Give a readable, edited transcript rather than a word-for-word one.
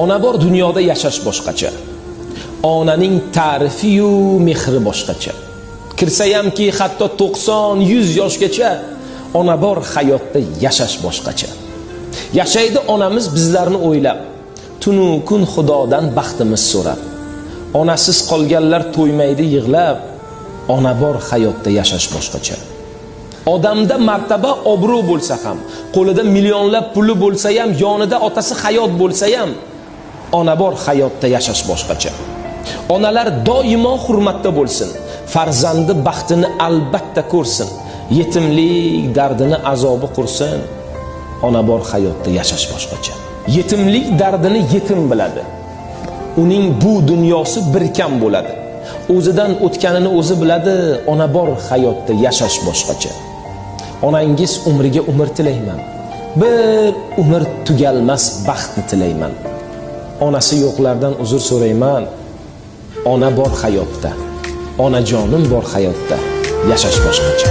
Ona bor dunyoda yashash boshqacha. Onaning ta'rifi-yu mehri boshqacha. Kirsayamki hatto 90-100 yoshgacha ona bor hayotda yashash boshqacha. Yashaydi onamiz bizlarni o'ylab, tunu kun Xudodan baxtimiz so'rab. Onasiz qolganlar to'ymaydi yig'lab, ona bor hayotda yashash boshqacha. Odamda martaba, obro' bo'lsa ham, qo'lida millionlab puli bo'lsa ham, yonida otasi hayot bo'lsa ham, ona bor hayotda yashash boshqacha. Onalar doimo hurmatda bo'lsin, farzandi baxtini albatta ko'rsin, yetimlik dardini azobi qursin. Ona bor hayotda yashash boshqacha. Yetimlik dardini yetim biladi. Uning bu dunyosi bir kam bo'ladi. O'zidan o'tganini o'zi biladi. Ona bor hayotda yashash boshqacha. Onangiz umriga umr tilayman. Bir umr tugalmas baxtni tilayman. Onasi yo'qlardan uzr so'rayman. Ona bor hayotda, onajonim bor hayotda yashash boshqacha.